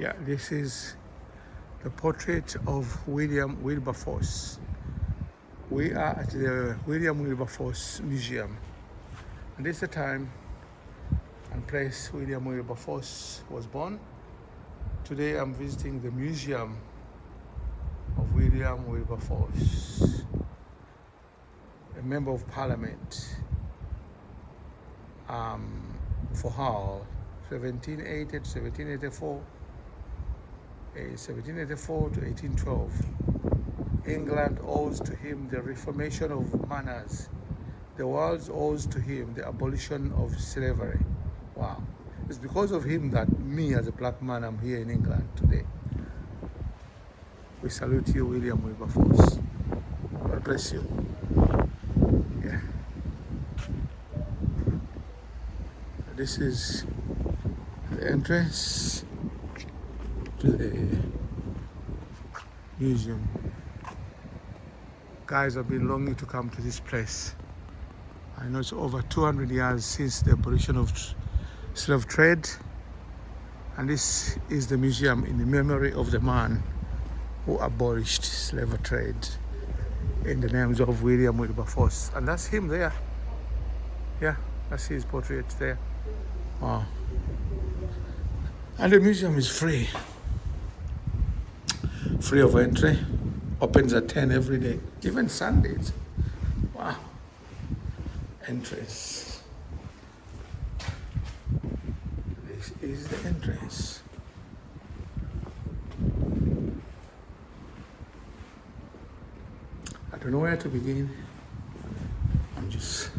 Yeah, this is the portrait of William Wilberforce. We are at the William Wilberforce Museum, and this is the time and place William Wilberforce was born. Today I'm visiting the museum of William Wilberforce, a member of parliament for Hull, 1780 to 1784, 1784 to 1812. England owes to him the reformation of manners. The world owes to him the abolition of slavery. Wow. It's because of him that me as a black man am here in England today. We salute you, William Wilberforce. God bless you. Yeah. This is the entrance to the museum. Guys have been longing to come to this place. I know it's over 200 years since the abolition of slave trade, and this is the museum in the memory of the man who abolished slave trade in the names of William Wilberforce. And that's him there. Yeah, that's his portrait there. Wow. And the museum is free of entry, opens at 10 every day, even Sundays. Wow. Entrance. This is the entrance. I don't know where to begin. I'm just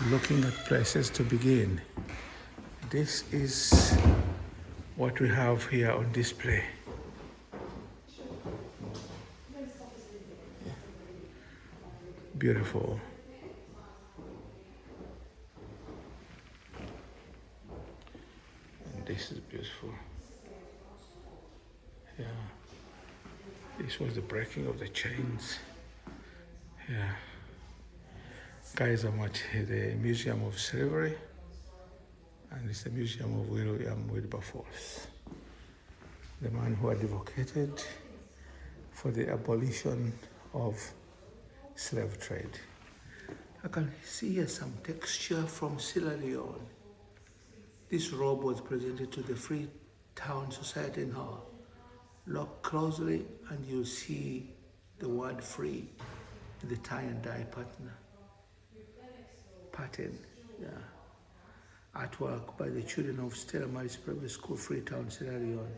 looking at places to begin. This is what we have here on display. Beautiful. And this is beautiful. Yeah. This was the breaking of the chains. Yeah. Guys, I'm at the Museum of Slavery, and it's the Museum of William Wilberforce, the man who advocated for the abolition of slave trade. I can see here some texture from Sierra Leone. This robe was presented to the Free Town Society in Hull. Look closely and you'll see the word free in the tie and dye pattern. Yeah. Artwork by the children of Stella Maris Private School, Freetown, Sierra Leone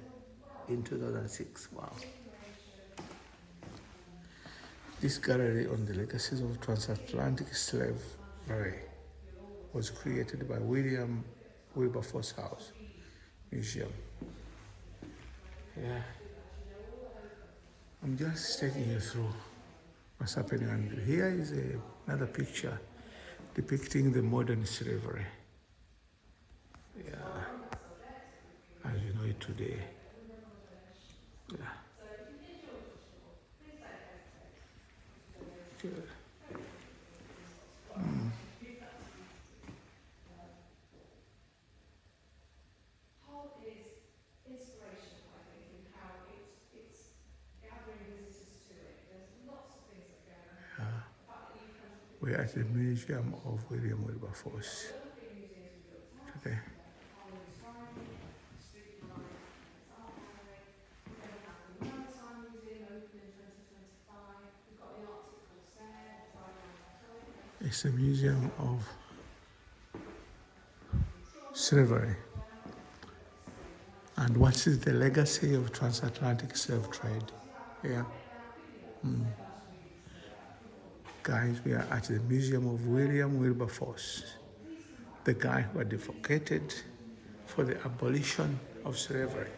in 2006. Wow. This gallery on the legacies of transatlantic slavery was created by William Wilberforce House Museum. Yeah. I'm just taking you through what's happening. And here is another picture depicting the modern slavery. Yeah. As you know it today. Yeah. Good. We're at the Museum of William Wilberforce today. It's a museum of slavery. And what is the legacy of transatlantic slave trade? Yeah. Guys, we are at the Museum of William Wilberforce, the guy who advocated for the abolition of slavery.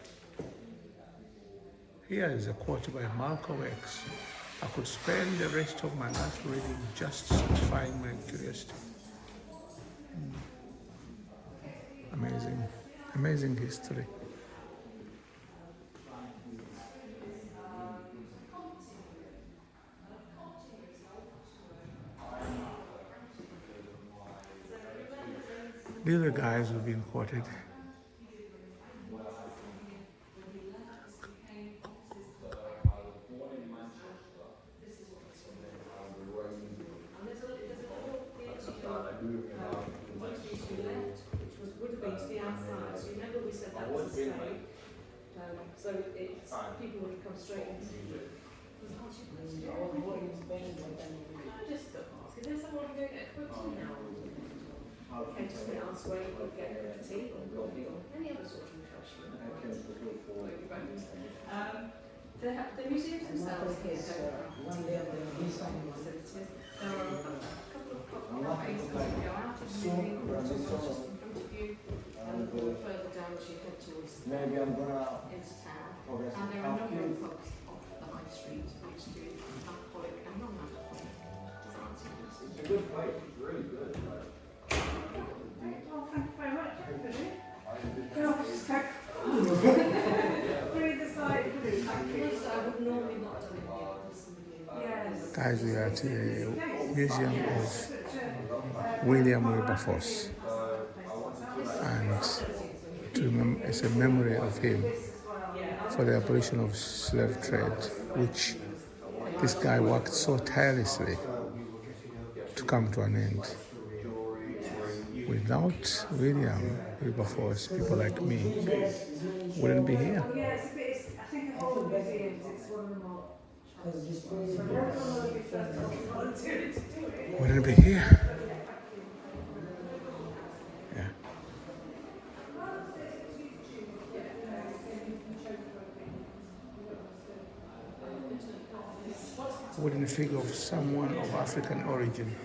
Here is a quote by Malaika-ug-links. I could spend the rest of my life reading, just satisfying my curiosity. Amazing, amazing history. These are guys who've been quoted that was a stake. So it's, people would have come straight into just there's someone going to get a cup of tea now. I just went elsewhere, you could get a cup of tea or coffee or any other sort of refreshment. The museums themselves here don't have facilities. There are a couple of cafes that you go out of the moving just in front of you, and further down as you head towards into town. And there are a number of pubs off the high street which do alcoholic and non-alcoholic. Does that answer your question? It's a good place, it's really good. Well, thank you very much, everybody. Breathe the side, please. I would normally not do it here for somebody. Yes. Guys, we are at the Museum of William Wilberforce, and it's a memory of him for the abolition of slave trade, which this guy worked so tirelessly to come to an end. Without William Wilberforce, people like me wouldn't be here. I think of all the museums, it's one of the more. Wouldn't be here. Yeah. Wooden figure of someone of African origin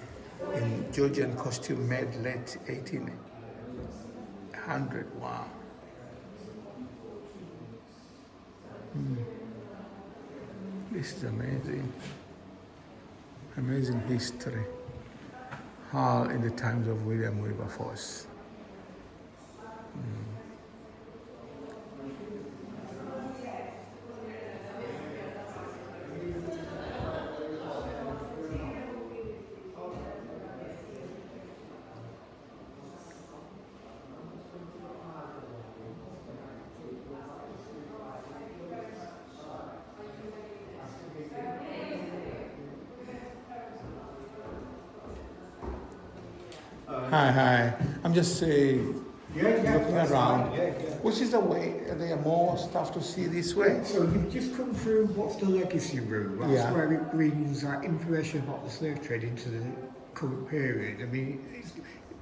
in Georgian costume made late 1800. Wow. This is amazing. Amazing history. How in the times of William Wilberforce. Hi. I'm just looking around. Which is the way? Are there more stuff to see this way? So you've just come through what's the legacy room. That's where it brings information about the slave trade into the current period. I mean,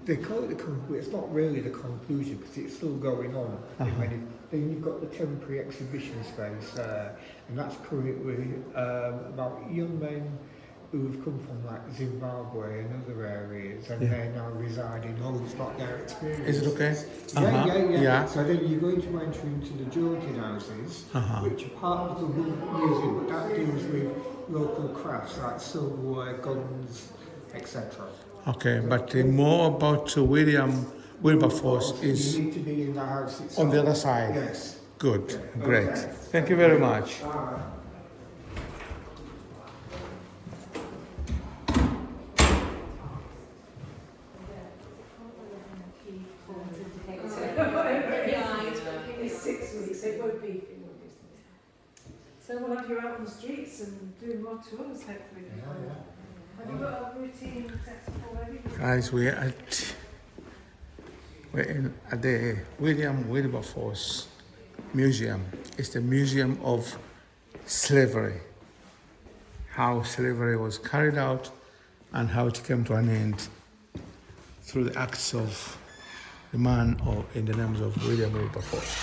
they call it the current, but it's not really the conclusion because it's still going on. Then you've got the temporary exhibition space there, and that's currently about young men who've come from like Zimbabwe and other areas, and they're now residing. It's not their experience. Is it okay? Yeah. So then you're going to enter into the Georgian houses, which are part of the museum, but that deals with local crafts like silverware, guns, etc. Okay, but more about William Wilberforce is You need to be in the house itself. on the other side. Yes. Good, great. Thank you very much. It's 6 weeks, it won't be. So we'll have you out on the streets and do more tours, hopefully. Have you got a routine set up already? Guys, we're at the William Wilberforce Museum. It's the Museum of Slavery. How slavery was carried out and how it came to an end through the acts of the man or in the names of William Wilberforce.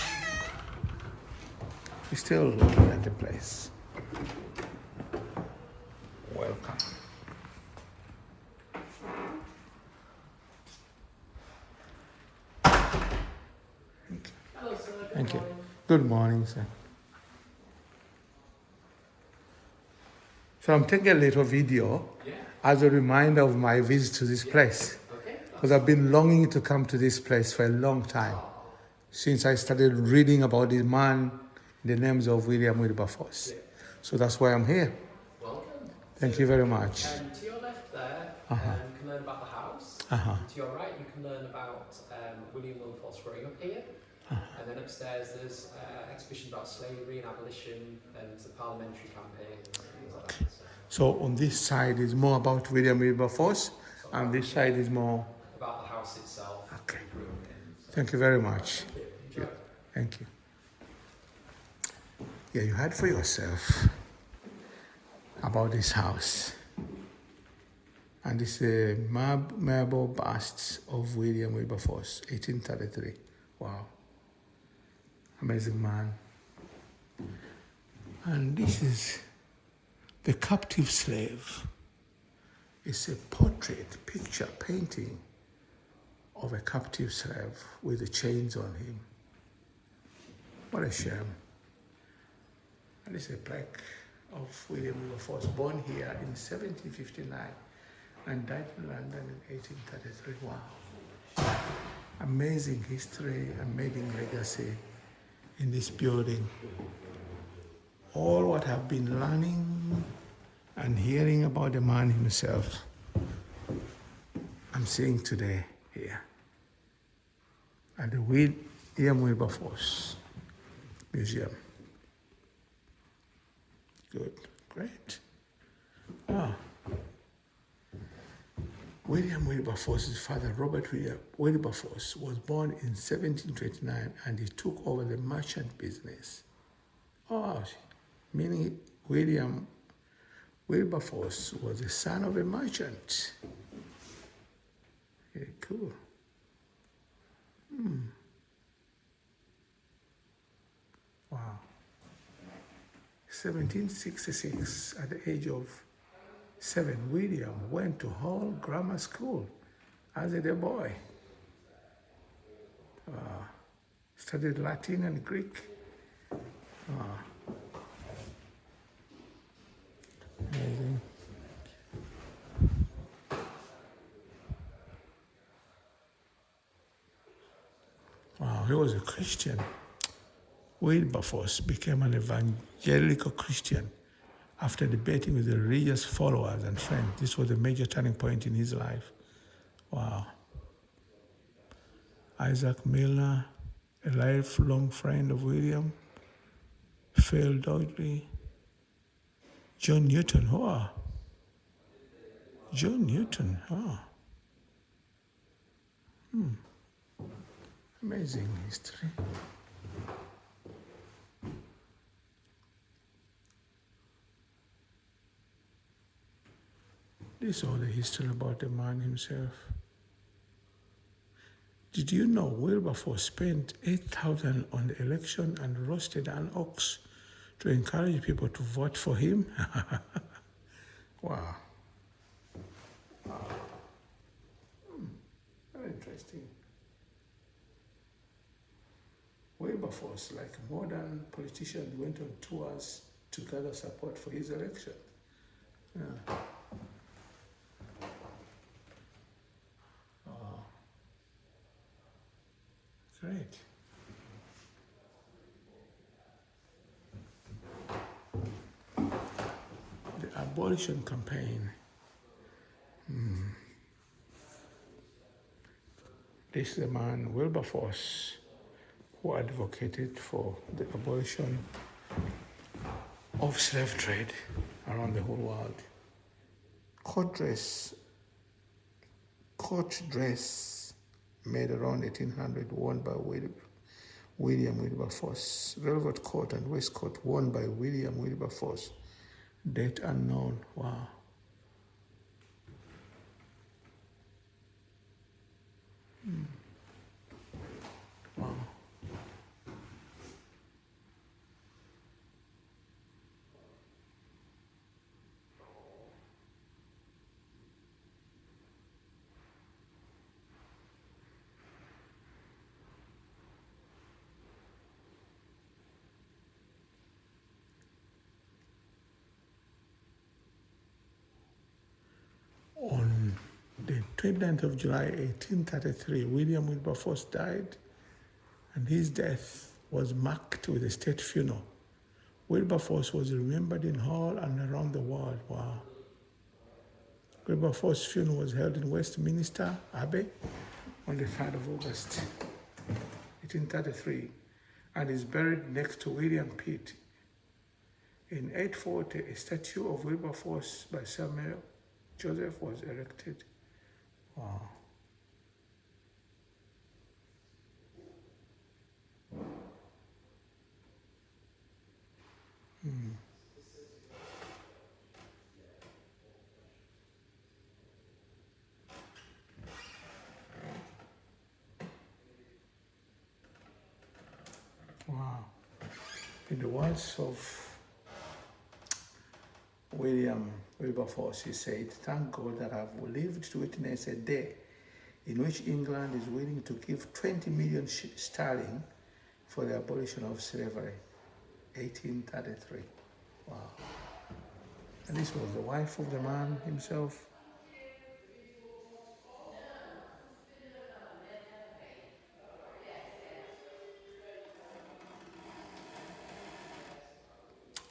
We're still looking at the place. Welcome. Hello, sir. Thank you. Good morning, sir. So I'm taking a little video as a reminder of my visit to this place. Because I've been longing to come to this place for a long time. Since I started reading about this man, the names of William Wilberforce. So that's why I'm here. Welcome. Thank you very much. To your left there, you can learn about the house. To your right, you can learn about William Wilberforce growing up here. And then upstairs, there's exhibitions about slavery and abolition and the parliamentary campaign and things like that. So on this side is more about William Wilberforce, and this side is more about the house itself. Okay. Thank you very much. Enjoy. Thank Thank you. Yeah, you heard for yourself about this house. And it's a marble bust of William Wilberforce, 1833. Wow. Amazing man. And this is the captive slave. It's a portrait, picture, painting of a captive slave with the chains on him. What a shame. And it's a plaque of William Wilberforce, born here in 1759 and died in London in 1833. Wow. Amazing history, amazing legacy in this building. All what I've been learning and hearing about the man himself, I'm seeing today here at the William Wilberforce Museum. Good, great. Ah. William Wilberforce's father, Robert Wilberforce, was born in 1729 and he took over the merchant business. Oh, meaning William Wilberforce was the son of a merchant. Very cool. Wow. 1766, at the age of 7, William went to Hall Grammar School as a boy. Studied Latin and Greek. Amazing. Wow, he was a Christian. Wilberforce became an evangelical Christian after debating with the religious followers and friends. This was a major turning point in his life. Wow. Isaac Milner, a lifelong friend of William, Phil Dudley, John Newton. Wow. John Newton. Oh. Amazing history. This is all the history about the man himself. Did you know Wilberforce spent 8,000 on the election and roasted an ox to encourage people to vote for him? Wow. Very interesting. Wilberforce, like modern politicians, went on tours to gather support for his election. Yeah. Great. The abolition campaign. This is the man, Wilberforce, who advocated for the abolition of slave trade around the whole world. Court dress made around 1800, worn by William Wilberforce. Velvet coat and waistcoat worn by William Wilberforce. Date unknown. Wow. Wow. On the 29th of July, 1833, William Wilberforce died, and his death was marked with a state funeral. Wilberforce was remembered in Hull and around the world. Wow. Wilberforce's funeral was held in Westminster Abbey on the 3rd of August, 1833, and is buried next to William Pitt. In 840, a statue of Wilberforce by Samuel Joseph was erected. Wow. Wow. In the words of William Wilberforce, he said, "Thank God that I've lived to witness a day in which England is willing to give 20 million sterling for the abolition of slavery." 1833. Wow. And this was the wife of the man himself.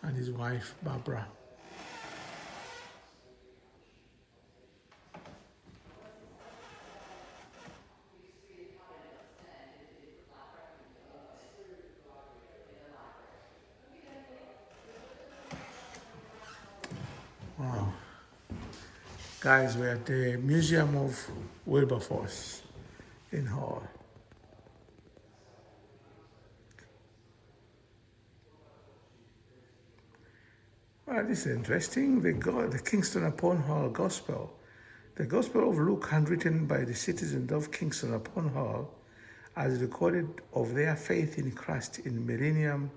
And his wife, Barbara. Wow. Guys, we're at the Museum of Wilberforce in Hull. Well, this is interesting. The Kingston upon Hull Gospel. The Gospel of Luke, handwritten by the citizens of Kingston upon Hull, as recorded of their faith in Christ in millennium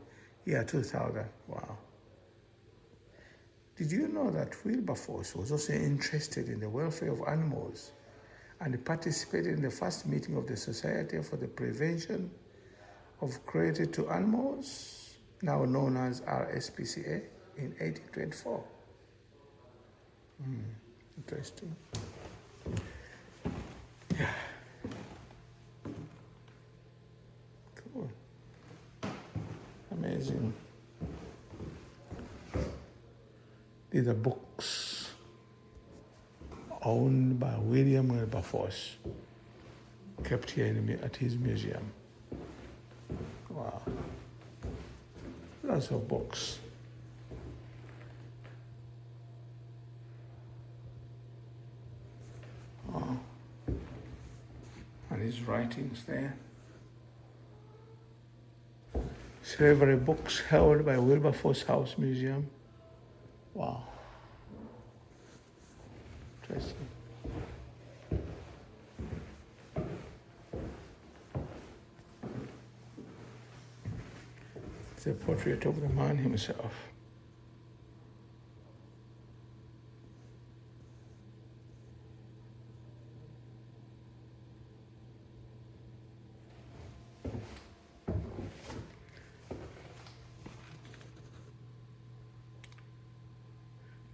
year 2000. Wow. Did you know that Wilberforce was also interested in the welfare of animals and participated in the first meeting of the Society for the Prevention of Cruelty to Animals, now known as RSPCA, in 1824? Interesting. Yeah. Cool. Amazing. These are books owned by William Wilberforce, kept here at his museum. Wow. Lots of books. Wow. And his writings there. Slavery books held by Wilberforce House Museum. Wow. Interesting. It's a portrait of the man himself.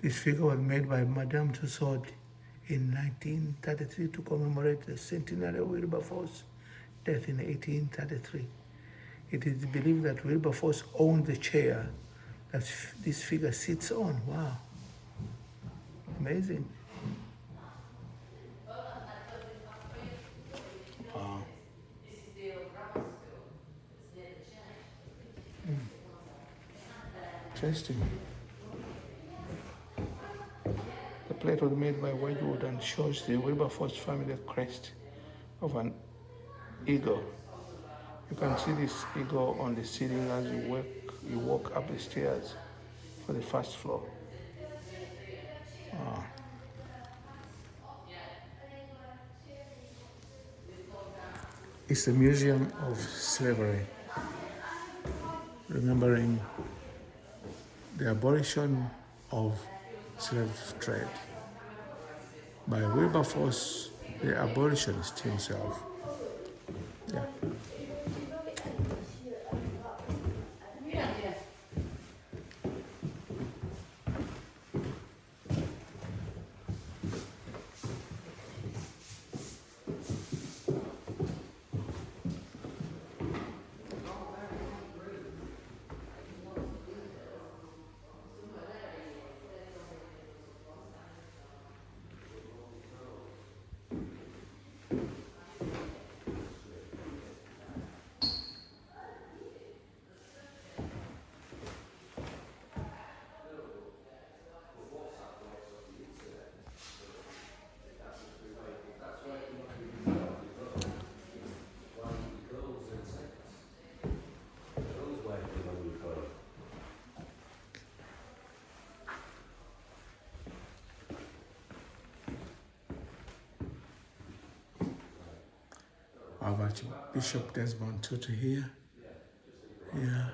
This figure was made by Madame Tussaud in 1933 to commemorate the centenary of Wilberforce's death in 1833. It is believed that Wilberforce owned the chair that this figure sits on. Wow. Amazing. Wow. Interesting. The plate was made by Wedgwood and shows the Wilberforce family crest of an eagle. You can see this eagle on the ceiling as you walk up the stairs for the first floor. Wow. It's the Museum of Slavery, remembering the abolition of slave trade by Wilberforce, the abolitionist himself. Yeah. Our Bishop Desmond Tutu here, Yeah.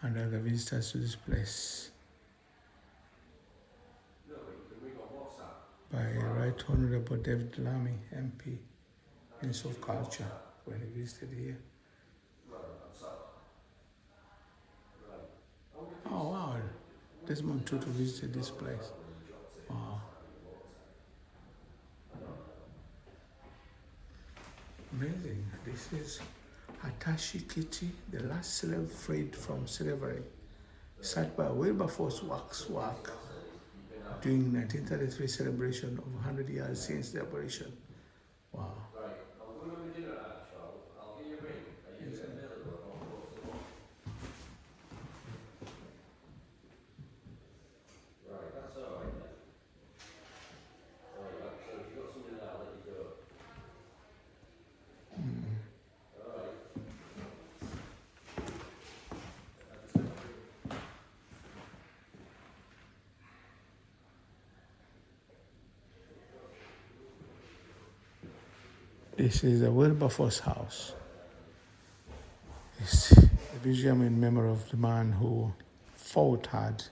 And other visitors to this place by Right Honorable David Lamy, MP, Minister of Culture, when he visited here. Oh wow, Desmond Tutu visited this place. Wow. Amazing. This is Hatashi Kitty, the last slave freed from slavery, sat by Wilberforce waxwork during 1933 celebration of 100 years since the abolition. Wow. This is the Wilberforce house. It's a museum in memory of the man who fought hard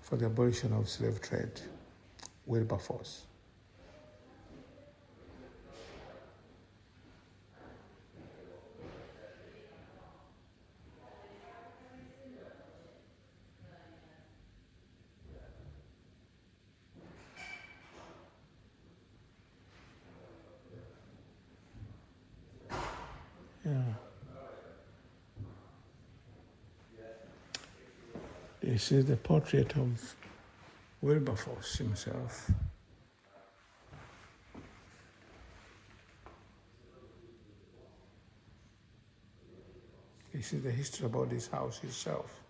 for the abolition of slave trade, Wilberforce. Yeah. This is the portrait of Wilberforce himself. This is the history about this house itself.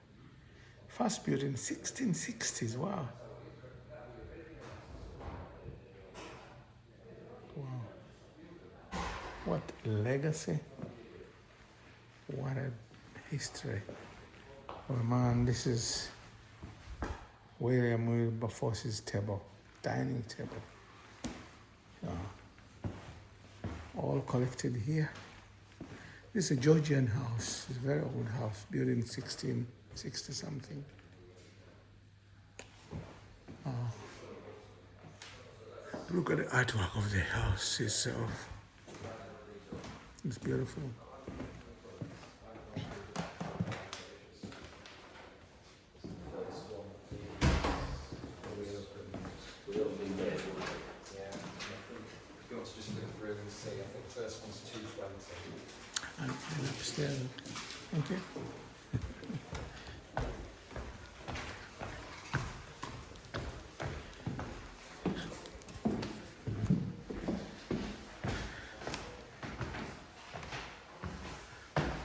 First built in 1660s, wow. Wow. What legacy. What a history. Oh man, this is William Wilberforce's table, dining table. All collected here. This is a Georgian house. It's a very old house, built in 1660 something. Look at the artwork of the house itself. It's beautiful. And upstairs. Thank you.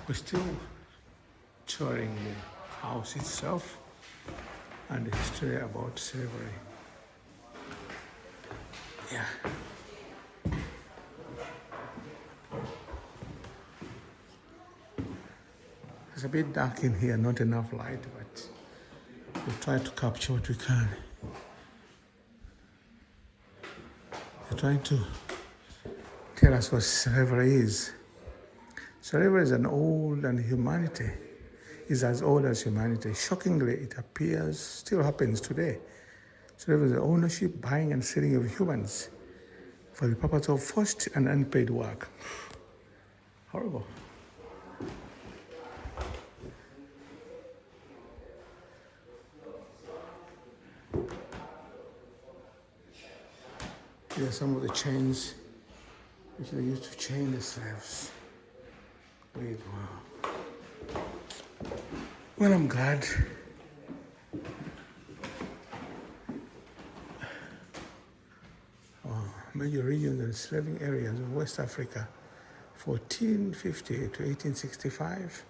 We're still touring the house itself and the history about slavery. Yeah. It's a bit dark in here, not enough light, but we'll try to capture what we can. They're trying to tell us what slavery is. Slavery is an old, and humanity is as old as humanity. Shockingly, it appears, still happens today. Slavery is the ownership, buying, and selling of humans for the purpose of forced and unpaid work. Horrible. Here are some of the chains which they used to chain the slaves with. Wow. Well, I'm glad. Major regions and slaving areas of West Africa, 1450 to 1865.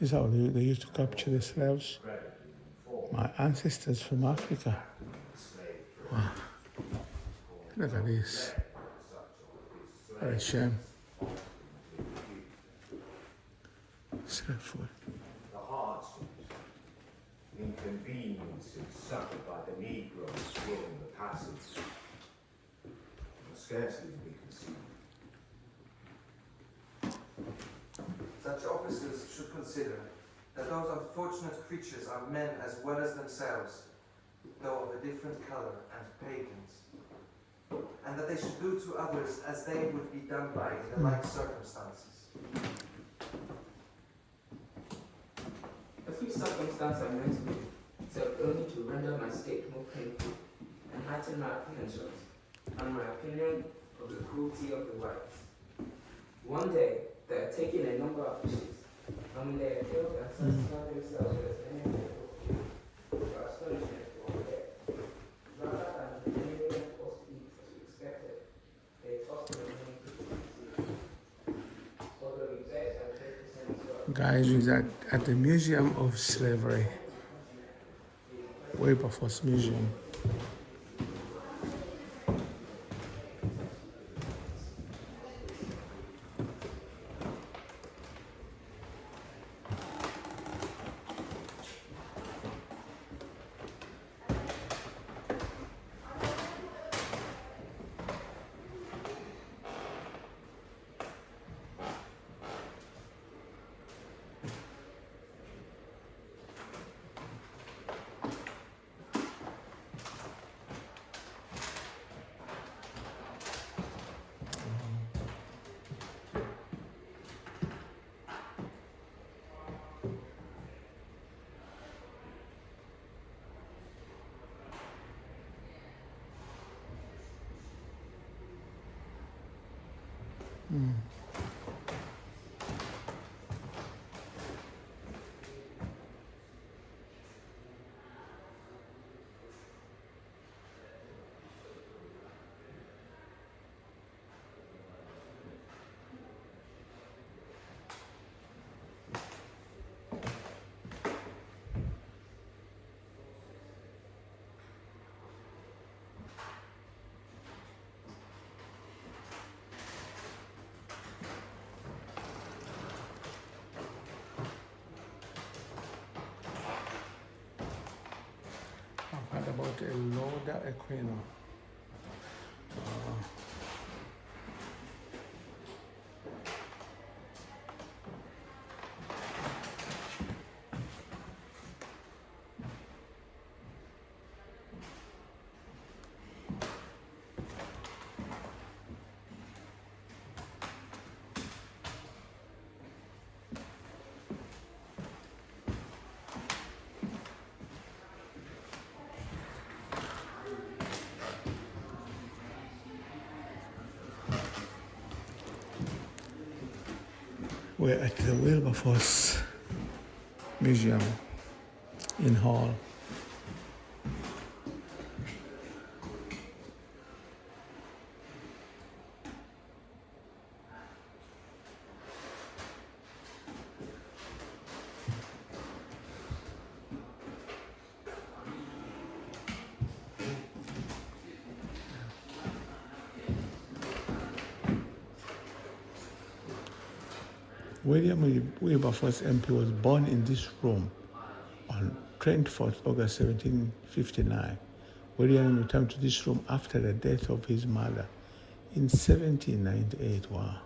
This is how they used to capture the slaves. My ancestors from Africa. Wow. Look at this. What a shame. Slave food. The hardships, inconveniences suffered by the Negroes during the passage can scarcely be conceived. Such officers should consider that those unfortunate creatures are men as well as themselves, though of a different colour and pagans, and that they should do to others as they would be done by in the like circumstances. Every circumstance I met with served only to render my state more painful and heighten my apprehensions and my opinion of the cruelty of the whites. One day, they had taken a number of fishes, and when they had killed and satisfied themselves with as many as they could, their astonishment was there. Rather than delivering them forced eat as we expected, they tossed them in many pieces. Although we begged and prayed to send as well. Guys, we're at the Museum of Slavery. Wilberforce Museum. I've heard about a Loda Equino. We're at the Wilberforce Museum in Hull. William Wilberforce MP was born in this room on 24th August 1759. William returned to this room after the death of his mother in 1798. Wow.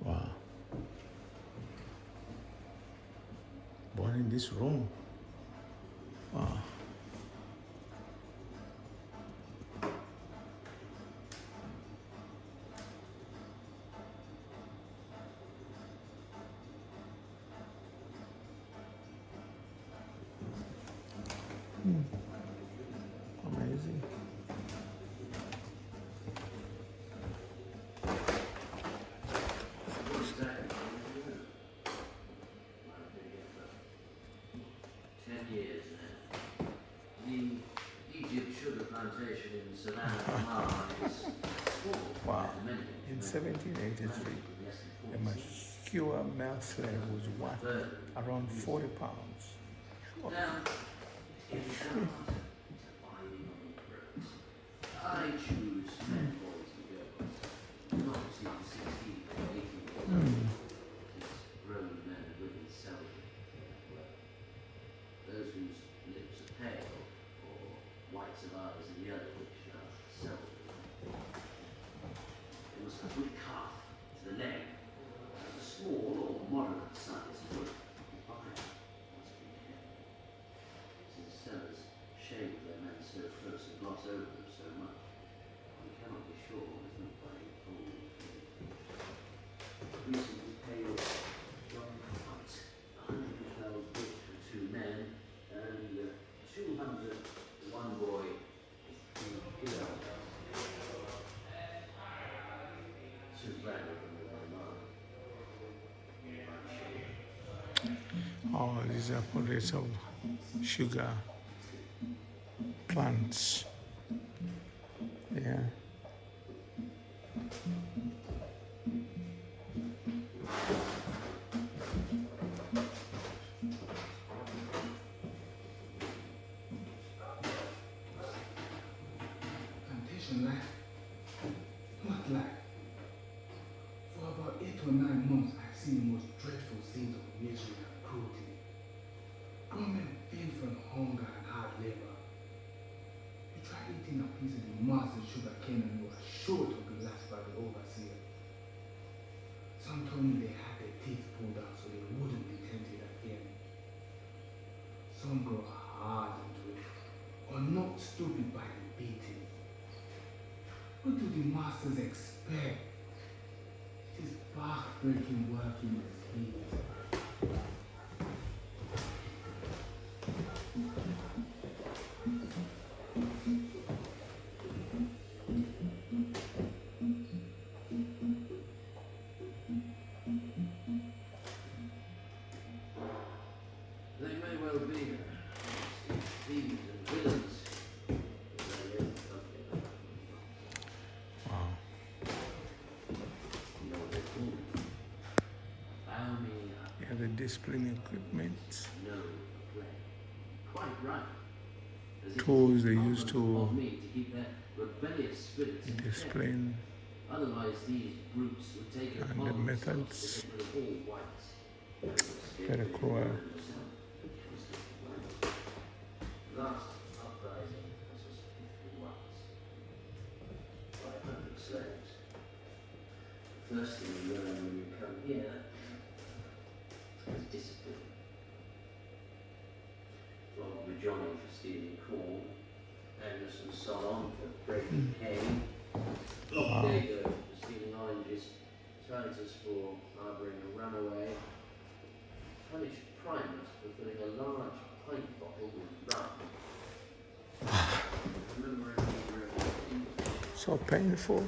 Wow. Born in this room. Wow. Amazing. The Egypt sugar plantation in Savannah, Myanmar is small. Wow. As many. In 1783, a mature male slave was worth around 40 pounds. Now, if you come to abiding on the roads, I choose men boys to go with. Not between 16 and 18 years old. It's grown men and women seldom work. Those whose lips are pale, or whites of eyes and yellow, which are seldom. They must have good calf to the leg. A small or moderate sized foot. The bottom must be kept. Since sellers shave their men so close and gloss over them so much, one cannot be sure there's not buying old. Recently paid John Hunt 112 bits for 2 men and 200 for 1 boy. Too bad Oh, these are portraits of sugar plants. Yeah. Plantation life, what life? For about 8 or 9 months, I've seen the most dreadful scenes of misery and cruelty. Grown men faint from hunger and hard labor. You try eating a piece of the master's sugar cane and you are sure to be lashed by the overseer. Some told me they had their teeth pulled out so they wouldn't be tempted again. Some grow hard into it, or knocked stupid by the beating. What do the masters expect? It is back-breaking work in the heat. They may well be thieves and villains. Wow. You know what they call me? Bow me up. Yeah, the discipline equipment. No play. Quite right. As if Tools it's they incumbent use to upon me to keep their rebellious spirits in check. discipline Otherwise, these brutes would take it and upon the themselves methods. to get rid of all whites. Very cruel. Last uprising was just 50 whites. 500 slaves. The first thing you learn when you come here is discipline. Flog with Johnny for stealing corn, Agnes and Solon for breaking cane, Flog Dago for stealing oranges, Titus for harbouring a runaway, punished Primus for filling a large pint bottle with rum. Remember So painful.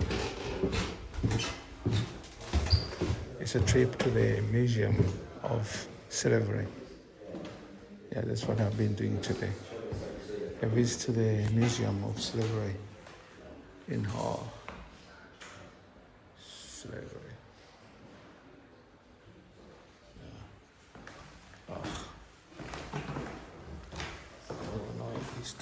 It's a trip to the Museum of Slavery. Yeah, that's what I've been doing today. A visit to the Museum of Slavery in Hull. Slavery. Yeah. Oh. Oh, no, it's